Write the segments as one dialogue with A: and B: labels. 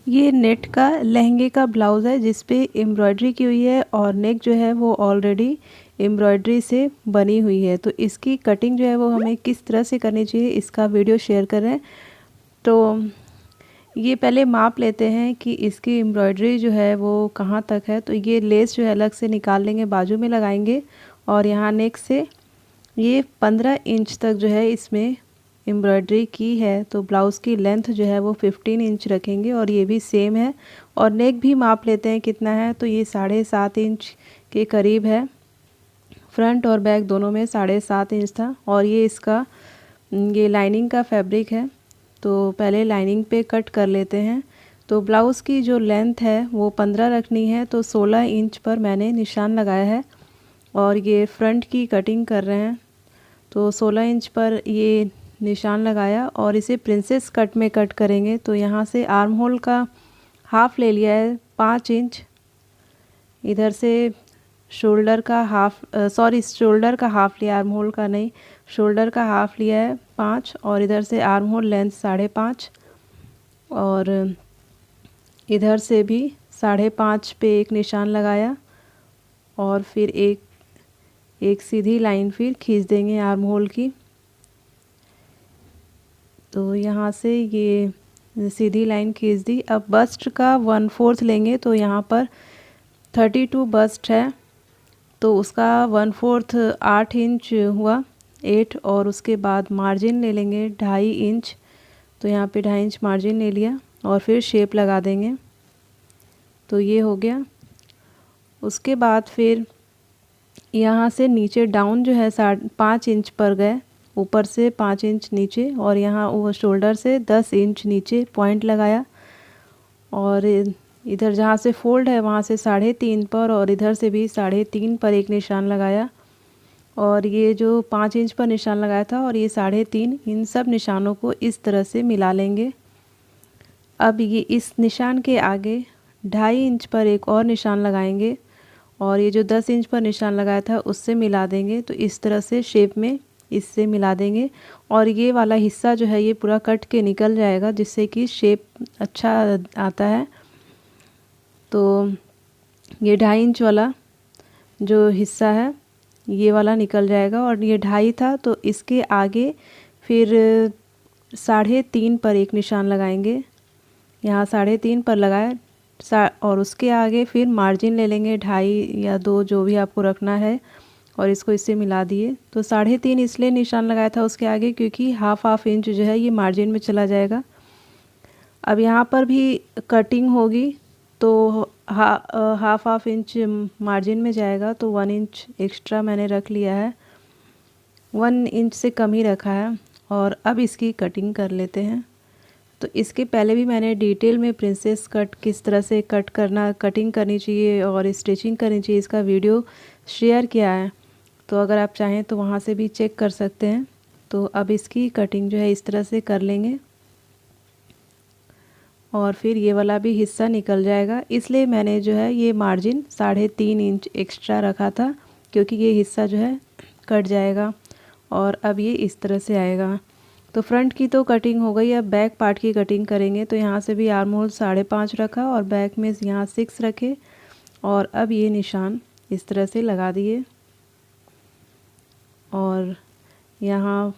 A: ये नेट का लहंगे का ब्लाउज़ है जिस पे एम्ब्रॉयडरी की हुई है और नेक जो है वो ऑलरेडी एम्ब्रॉयडरी से बनी हुई है। तो इसकी कटिंग जो है वो हमें किस तरह से करनी चाहिए इसका वीडियो शेयर कर रहे हैं। तो ये पहले माप लेते हैं कि इसकी एम्ब्रॉयडरी जो है वो कहाँ तक है। तो ये लेस जो है अलग से निकाल लेंगे, बाजू में लगाएंगे और यहाँ नेक से ये 15 इंच तक जो है इसमें एम्ब्रॉयडरी की है। तो ब्लाउज़ की लेंथ जो है वो 15 इंच रखेंगे और ये भी सेम है। और नेक भी माप लेते हैं कितना है, तो ये 7.5 इंच के करीब है। फ्रंट और बैक दोनों में 7.5 इंच था। और ये इसका ये लाइनिंग का फैब्रिक है। तो पहले लाइनिंग पे कट कर लेते हैं। तो ब्लाउज़ की जो लेंथ है वो 15 रखनी है, तो 16 इंच पर मैंने निशान लगाया है। और ये फ्रंट की कटिंग कर रहे हैं, तो 16 इंच पर ये निशान लगाया और इसे प्रिंसेस कट में कट करेंगे। तो यहाँ से आर्म होल का हाफ़ ले लिया है 5 इंच, इधर से शोल्डर का शोल्डर का हाफ़ लिया, आर्म होल का नहीं, शोल्डर का हाफ़ लिया है 5 और इधर से आर्म होल लेंथ 5.5 और इधर से भी 5.5 पे एक निशान लगाया और फिर एक सीधी लाइन फिर खींच देंगे आर्म होल की। तो यहाँ से ये सीधी लाइन खींच दी। अब बस्ट का 1/4 लेंगे, तो यहाँ पर 32 बस्ट है, तो उसका 1/4 8 इंच हुआ, 8। और उसके बाद मार्जिन ले लेंगे 2.5 इंच, तो यहाँ पे 2.5 इंच मार्जिन ले लिया और फिर शेप लगा देंगे। तो ये हो गया। उसके बाद फिर यहाँ से नीचे डाउन जो है 5 इंच पर गए, ऊपर से 5 इंच नीचे और यहाँ वो शोल्डर से 10 इंच नीचे पॉइंट लगाया और इधर जहाँ से फोल्ड है वहाँ से 3.5 पर और इधर से भी 3.5 पर एक निशान लगाया। और ये जो 5 इंच पर निशान लगाया था और ये 3.5, इन सब निशानों को इस तरह से मिला लेंगे। अब ये इस निशान के आगे 2.5 इंच पर एक और निशान लगाएंगे और ये जो 10 इंच पर निशान लगाया था उससे मिला देंगे। तो इस तरह से शेप में इससे मिला देंगे और ये वाला हिस्सा जो है ये पूरा कट के निकल जाएगा, जिससे कि शेप अच्छा आता है। तो ये 2.5 इंच वाला जो हिस्सा है ये वाला निकल जाएगा और ये 2.5 था, तो इसके आगे फिर 3.5 पर एक निशान लगाएंगे। यहाँ 3.5 पर लगाया और उसके आगे फिर मार्जिन ले लेंगे 2.5 या 2 जो भी आपको रखना है और इसको इससे मिला दिए। तो 3.5 इसलिए निशान लगाया था उसके आगे क्योंकि हाफ इंच जो है ये मार्जिन में चला जाएगा। अब यहाँ पर भी कटिंग होगी तो हाफ इंच मार्जिन में जाएगा, तो 1 इंच एक्स्ट्रा मैंने रख लिया है, 1 इंच से कम ही रखा है। और अब इसकी कटिंग कर लेते हैं। तो इसके पहले भी मैंने डिटेल में प्रिंसेस कट किस तरह से कटिंग करनी चाहिए और स्टिचिंग करनी चाहिए इसका वीडियो शेयर किया है, तो अगर आप चाहें तो वहाँ से भी चेक कर सकते हैं। तो अब इसकी कटिंग जो है इस तरह से कर लेंगे और फिर ये वाला भी हिस्सा निकल जाएगा, इसलिए मैंने जो है ये मार्जिन 3.5 इंच एक्स्ट्रा रखा था क्योंकि ये हिस्सा जो है कट जाएगा। और अब ये इस तरह से आएगा। तो फ्रंट की तो कटिंग हो गई, अब बैक पार्ट की कटिंग करेंगे। तो यहाँ से भी आर्म होल 5.5 रखा और बैक में यहाँ 6 रखे और अब ये निशान इस तरह से लगा दिए और यहाँ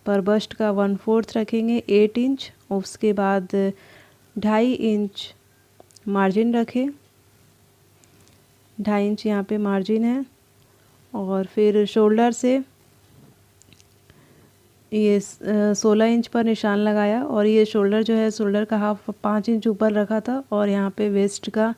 A: पर बस्ट का 1/4 रखेंगे 8 इंच, उसके बाद 2.5 इंच मार्जिन रखें, 2.5 इंच यहाँ पे मार्जिन है। और फिर शोल्डर से ये 16 इंच पर निशान लगाया और ये शोल्डर जो है शोल्डर का हाफ 5 इंच ऊपर रखा था और यहाँ पे वेस्ट का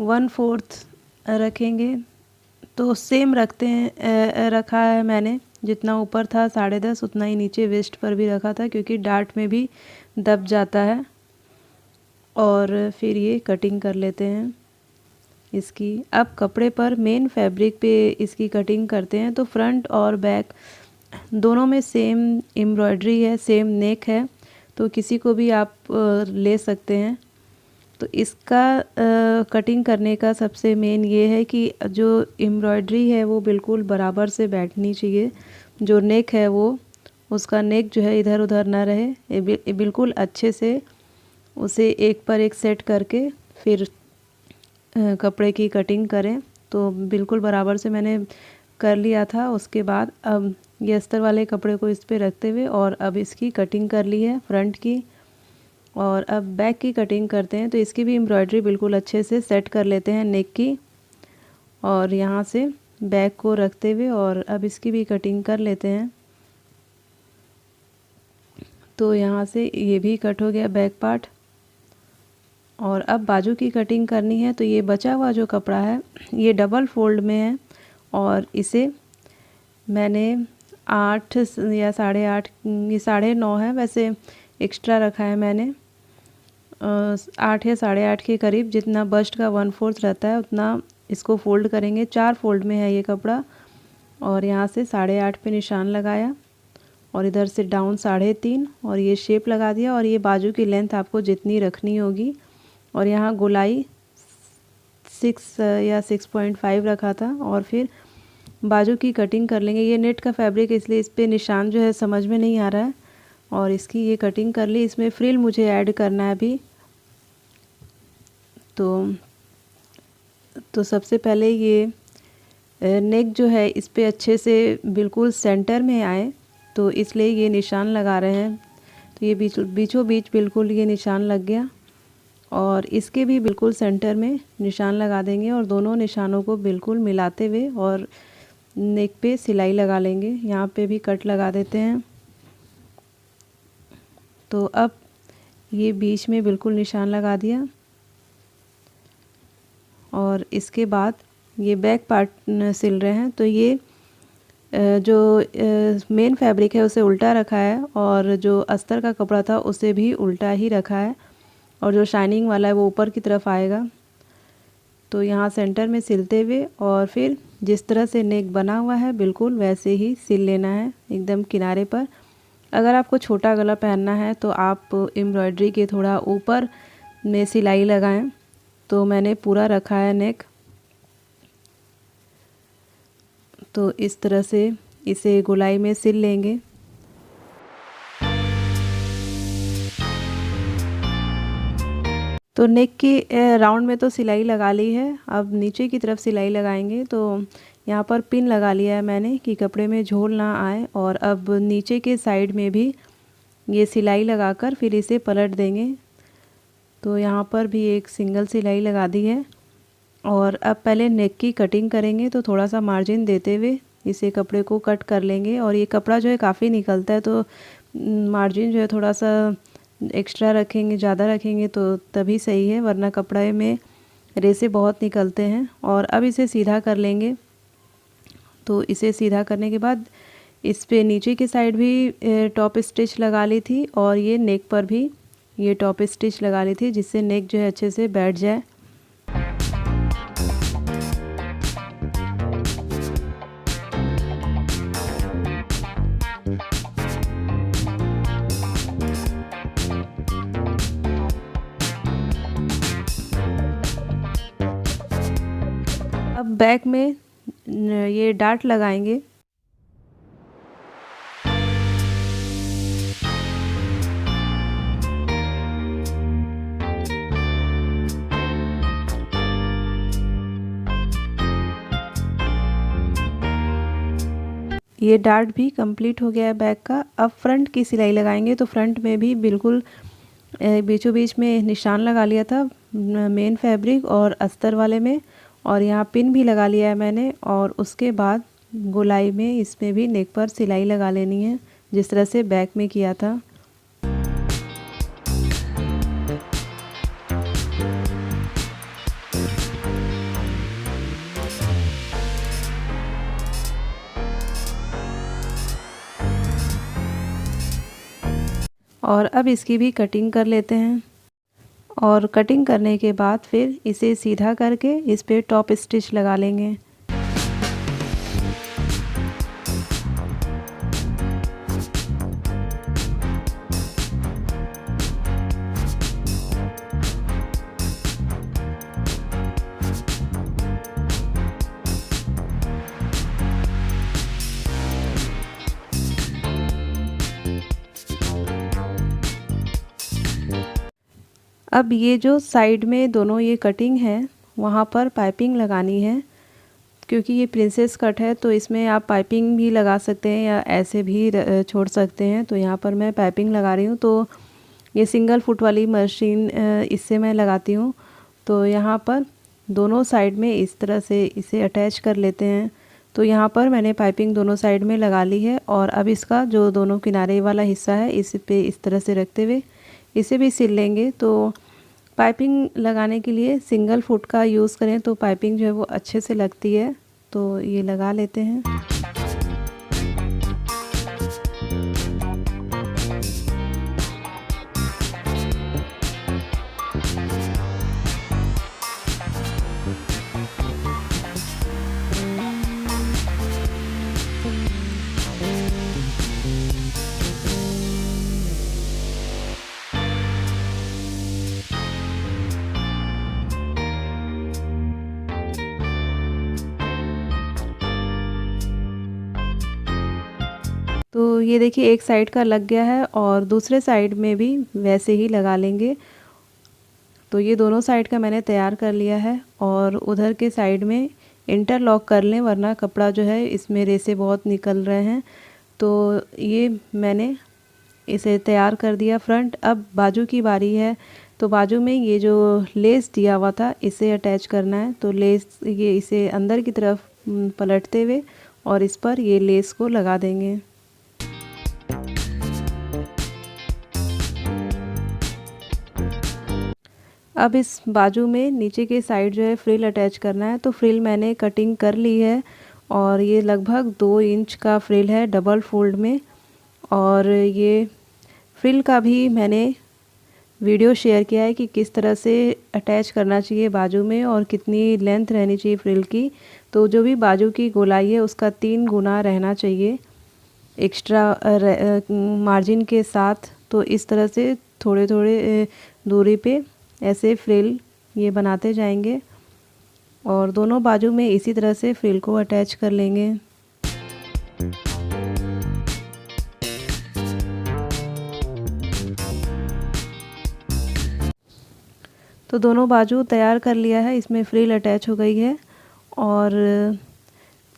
A: 1/4 रखेंगे। तो सेम रखते हैं, रखा है मैंने, जितना ऊपर था 10.5 उतना ही नीचे वेस्ट पर भी रखा था क्योंकि डार्ट में भी दब जाता है। और फिर ये कटिंग कर लेते हैं इसकी। अब कपड़े पर मेन फैब्रिक पे इसकी कटिंग करते हैं। तो फ्रंट और बैक दोनों में सेम एम्ब्रॉयडरी है, सेम नेक है, तो किसी को भी आप ले सकते हैं। तो इसका कटिंग करने का सबसे मेन ये है कि जो एम्ब्रॉयडरी है वो बिल्कुल बराबर से बैठनी चाहिए। जो नेक है वो उसका नेक जो है इधर उधर ना रहे, बिल्कुल अच्छे से उसे एक पर एक सेट करके फिर कपड़े की कटिंग करें। तो बिल्कुल बराबर से मैंने कर लिया था। उसके बाद अब ये अस्तर वाले कपड़े को इस पे रखते हुए और अब इसकी कटिंग कर ली है फ्रंट की। और अब बैक की कटिंग करते हैं। तो इसकी भी एम्ब्रॉयडरी बिल्कुल अच्छे से सेट कर लेते हैं नेक की, और यहाँ से बैक को रखते हुए और अब इसकी भी कटिंग कर लेते हैं। तो यहाँ से ये भी कट हो गया बैक पार्ट। और अब बाजू की कटिंग करनी है। तो ये बचा हुआ जो कपड़ा है ये डबल फोल्ड में है, और इसे मैंने 8 या 8.5, ये 9.5 है वैसे, एक्स्ट्रा रखा है मैंने 8 या 8.5 के करीब। जितना बस्ट का 1/4 रहता है उतना इसको फोल्ड करेंगे। 4 फोल्ड में है ये कपड़ा। और यहाँ से 8.5 पे निशान लगाया और इधर से डाउन 3.5 और ये शेप लगा दिया। और ये बाजू की लेंथ आपको जितनी रखनी होगी। और यहाँ गोलाई 6 या 6.5 रखा था। और फिर बाजू की कटिंग कर लेंगे। ये नेट का फैब्रिक इसलिए इस पे निशान जो है समझ में नहीं आ रहा है। और इसकी ये कटिंग कर ली। इसमें फ्रिल मुझे ऐड करना है अभी। तो सबसे पहले ये नेक जो है इस पे अच्छे से बिल्कुल सेंटर में आए, तो इसलिए ये निशान लगा रहे हैं। तो ये बीचों बीच बिल्कुल ये निशान लग गया। और इसके भी बिल्कुल सेंटर में निशान लगा देंगे और दोनों निशानों को बिल्कुल मिलाते हुए और नेक पे सिलाई लगा लेंगे। यहाँ पे भी कट लगा देते हैं। तो अब ये बीच में बिल्कुल निशान लगा दिया। और इसके बाद ये बैक पार्ट सिल रहे हैं। तो ये जो मेन फैब्रिक है उसे उल्टा रखा है, और जो अस्तर का कपड़ा था उसे भी उल्टा ही रखा है, और जो शाइनिंग वाला है वो ऊपर की तरफ आएगा। तो यहाँ सेंटर में सिलते हुए और फिर जिस तरह से नेक बना हुआ है बिल्कुल वैसे ही सिल लेना है एकदम किनारे पर। अगर आपको छोटा गला पहनना है तो आप एम्ब्रॉयडरी के थोड़ा ऊपर में सिलाई लगाएं। तो मैंने पूरा रखा है नेक। तो इस तरह से इसे गोलाई में सिल लेंगे। तो नेक की राउंड में तो सिलाई लगा ली है। अब नीचे की तरफ सिलाई लगाएंगे। तो यहाँ पर पिन लगा लिया है मैंने कि कपड़े में झोल ना आए। और अब नीचे के साइड में भी ये सिलाई लगाकर फिर इसे पलट देंगे। तो यहाँ पर भी एक सिंगल सिलाई लगा दी है। और अब पहले नेक की कटिंग करेंगे। तो थोड़ा सा मार्जिन देते हुए इसे कपड़े को कट कर लेंगे। और ये कपड़ा जो है काफ़ी निकलता है, तो मार्जिन जो है थोड़ा सा एक्स्ट्रा रखेंगे, ज़्यादा रखेंगे तो तभी सही है, वरना कपड़े में रेसे बहुत निकलते हैं। और अब इसे सीधा कर लेंगे। तो इसे सीधा करने के बाद इस पे नीचे की साइड भी टॉप स्टिच लगा ली थी, और ये नेक पर भी ये टॉप स्टिच लगा ली थी, जिससे नेक जो है अच्छे से बैठ जाए। अब बैक में ये डार्ट लगाएंगे। ये डार्ट भी कंप्लीट हो गया है बैक का। अब फ्रंट की सिलाई लगाएंगे। तो फ्रंट में भी बिल्कुल बीचों बीच में निशान लगा लिया था मेन फैब्रिक और अस्तर वाले में, और यहाँ पिन भी लगा लिया है मैंने। और उसके बाद गोलाई में इसमें भी नेक पर सिलाई लगा लेनी है, जिस तरह से बैक में किया था। और अब इसकी भी कटिंग कर लेते हैं। और कटिंग करने के बाद फिर इसे सीधा करके इस पे टॉप स्टिच लगा लेंगे। अब ये जो साइड में दोनों ये कटिंग है वहाँ पर पाइपिंग लगानी है, क्योंकि ये प्रिंसेस कट है तो इसमें आप पाइपिंग भी लगा सकते हैं या ऐसे भी छोड़ सकते हैं। तो यहाँ पर मैं पाइपिंग लगा रही हूँ। तो ये सिंगल फुट वाली मशीन इससे मैं लगाती हूँ। तो यहाँ पर दोनों साइड में इस तरह से इसे अटैच कर लेते हैं। तो यहाँ पर मैंने पाइपिंग दोनों साइड में लगा ली है और अब इसका जो दोनों किनारे वाला हिस्सा है इस पे इस तरह से रखते हुए इसे भी सिल लेंगे। तो पाइपिंग लगाने के लिए सिंगल फुट का यूज़ करें तो पाइपिंग जो है वो अच्छे से लगती है। तो ये लगा लेते हैं। तो ये देखिए एक साइड का लग गया है और दूसरे साइड में भी वैसे ही लगा लेंगे। तो ये दोनों साइड का मैंने तैयार कर लिया है और उधर के साइड में इंटरलॉक कर लें, वरना कपड़ा जो है इसमें रेसे बहुत निकल रहे हैं। तो ये मैंने इसे तैयार कर दिया फ्रंट। अब बाजू की बारी है। तो बाजू में ये जो लेस दिया हुआ था इसे अटैच करना है। तो लेस ये इसे अंदर की तरफ पलटते हुए और इस पर ये लेस को लगा देंगे। अब इस बाजू में नीचे के साइड जो है फ्रिल अटैच करना है। तो फ्रिल मैंने कटिंग कर ली है और ये लगभग 2 इंच का फ्रिल है डबल फोल्ड में। और ये फ्रिल का भी मैंने वीडियो शेयर किया है कि किस तरह से अटैच करना चाहिए बाजू में और कितनी लेंथ रहनी चाहिए फ्रिल की। तो जो भी बाजू की गोलाई है उसका 3 गुना रहना चाहिए एक्स्ट्रा मार्जिन के साथ। तो इस तरह से थोड़े थोड़े दूरी पे ऐसे फ्रिल ये बनाते जाएंगे और दोनों बाजू में इसी तरह से फ्रिल को अटैच कर लेंगे। तो दोनों बाजू तैयार कर लिया है, इसमें फ्रिल अटैच हो गई है। और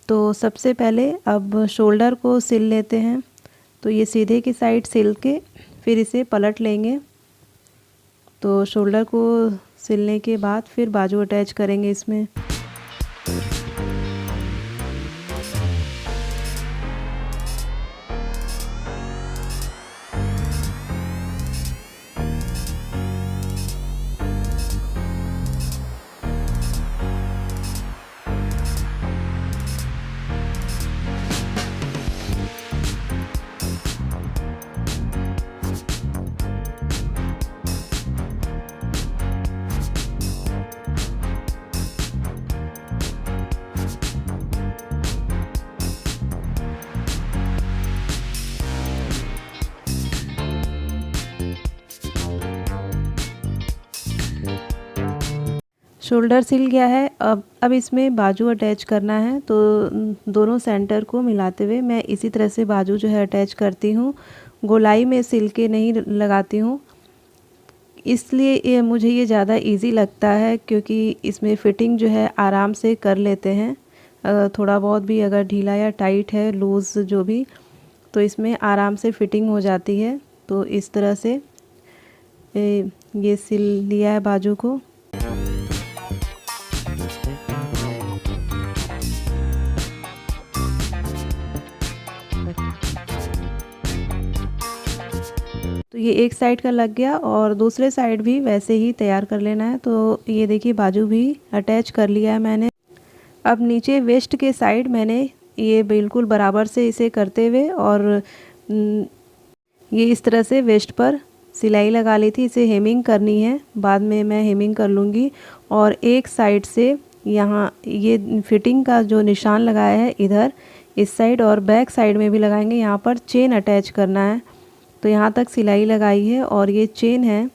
A: तो सबसे पहले अब शोल्डर को सिल लेते हैं। तो ये सीधे की साइड सिल के फिर इसे पलट लेंगे। तो शोल्डर को सिलने के बाद फिर बाजू अटैच करेंगे इसमें। शोल्डर सिल गया है। अब इसमें बाजू अटैच करना है। तो दोनों सेंटर को मिलाते हुए मैं इसी तरह से बाजू जो है अटैच करती हूँ। गोलाई में सिल के नहीं लगाती हूँ, इसलिए मुझे ये ज़्यादा इजी लगता है, क्योंकि इसमें फ़िटिंग जो है आराम से कर लेते हैं। थोड़ा बहुत भी अगर ढीला या टाइट है, लूज़ जो भी, तो इसमें आराम से फ़िटिंग हो जाती है। तो इस तरह से ये सिल लिया है बाजू को। तो ये एक साइड का लग गया और दूसरे साइड भी वैसे ही तैयार कर लेना है। तो ये देखिए बाजू भी अटैच कर लिया है मैंने। अब नीचे वेस्ट के साइड मैंने ये बिल्कुल बराबर से इसे करते हुए और ये इस तरह से वेस्ट पर सिलाई लगा ली थी। इसे हेमिंग करनी है, बाद में मैं हेमिंग कर लूँगी। और एक साइड से यहाँ ये फिटिंग का जो निशान लगाया है इधर इस साइड और बैक साइड में भी लगाएंगे। यहाँ पर चेन अटैच करना है। तो यहाँ तक सिलाई लगाई है और ये चेन है।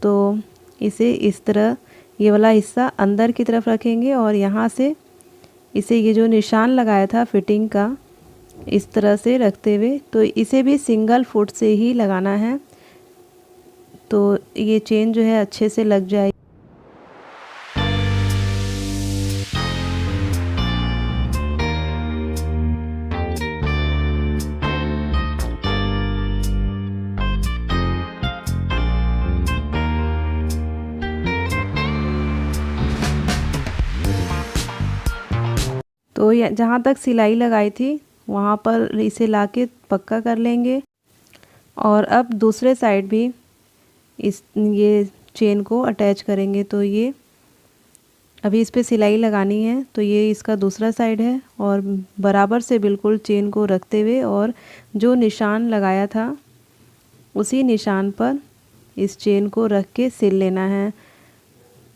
A: तो इसे इस तरह ये वाला हिस्सा अंदर की तरफ रखेंगे और यहाँ से इसे ये जो निशान लगाया था फिटिंग का इस तरह से रखते हुए, तो इसे भी सिंगल फुट से ही लगाना है। तो ये चेन जो है अच्छे से लग जाए। तो जहाँ तक सिलाई लगाई थी वहाँ पर इसे लाके पक्का कर लेंगे। और अब दूसरे साइड भी ये चेन को अटैच करेंगे। तो ये अभी इस पे सिलाई लगानी है, तो ये इसका दूसरा साइड है और बराबर से बिल्कुल चेन को रखते हुए और जो निशान लगाया था उसी निशान पर इस चेन को रख के सिल लेना है।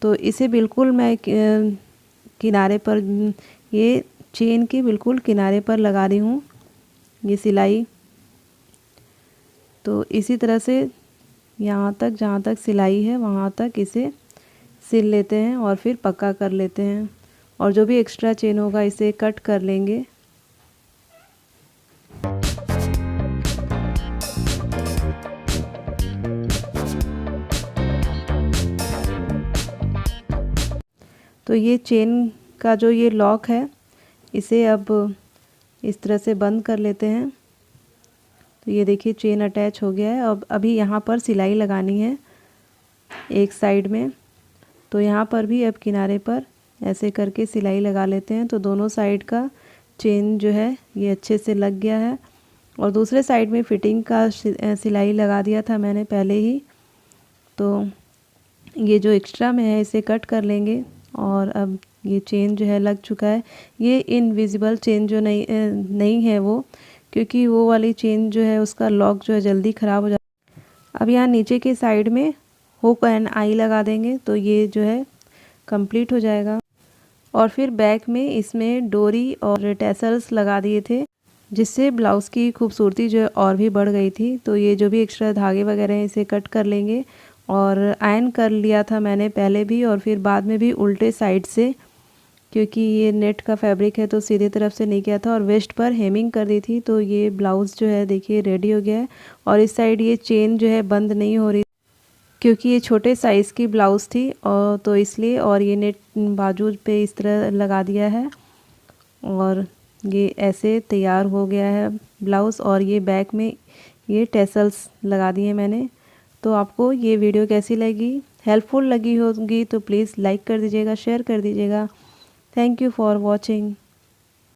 A: तो इसे बिल्कुल मैं किनारे पर, ये चेन के बिल्कुल किनारे पर लगा रही हूँ ये सिलाई। तो इसी तरह से यहाँ तक, जहाँ तक सिलाई है वहाँ तक इसे सिल लेते हैं और फिर पक्का कर लेते हैं। और जो भी एक्स्ट्रा चेन होगा इसे कट कर लेंगे। तो ये चेन का जो ये लॉक है इसे अब इस तरह से बंद कर लेते हैं। तो ये देखिए चेन अटैच हो गया है। अब अभी यहाँ पर सिलाई लगानी है एक साइड में। तो यहाँ पर भी अब किनारे पर ऐसे करके सिलाई लगा लेते हैं। तो दोनों साइड का चेन जो है ये अच्छे से लग गया है। और दूसरे साइड में फिटिंग का सिलाई लगा दिया था मैंने पहले ही। तो ये जो एक्स्ट्रा में है इसे कट कर लेंगे। और अब ये चेन जो है लग चुका है। ये इनविजिबल चेन जो नहीं है वो, क्योंकि वो वाली चेन जो है उसका लॉक जो है जल्दी ख़राब हो जाता है। अब यहाँ नीचे के साइड में हुक एंड आई लगा देंगे तो ये जो है कंप्लीट हो जाएगा। और फिर बैक में इसमें डोरी और टैसल्स लगा दिए थे, जिससे ब्लाउज़ की खूबसूरती जो है और भी बढ़ गई थी। तो ये जो भी एक्स्ट्रा धागे वगैरह हैं इसे कट कर लेंगे। और आयरन कर लिया था मैंने पहले भी और फिर बाद में भी उल्टे साइड से, क्योंकि ये नेट का फैब्रिक है तो सीधे तरफ से नहीं किया था। और वेस्ट पर हेमिंग कर दी थी। तो ये ब्लाउज़ जो है देखिए रेडी हो गया है। और इस साइड ये चेन जो है बंद नहीं हो रही, क्योंकि ये छोटे साइज़ की ब्लाउज़ थी और तो इसलिए। और ये नेट बाजू पे इस तरह लगा दिया है और ये ऐसे तैयार हो गया है ब्लाउज़। और ये बैक में ये टैसल्स लगा दिए मैंने। तो आपको ये वीडियो कैसी लगी, हेल्पफुल लगी होगी तो प्लीज़ लाइक कर दीजिएगा, शेयर कर दीजिएगा। Thank you for watching.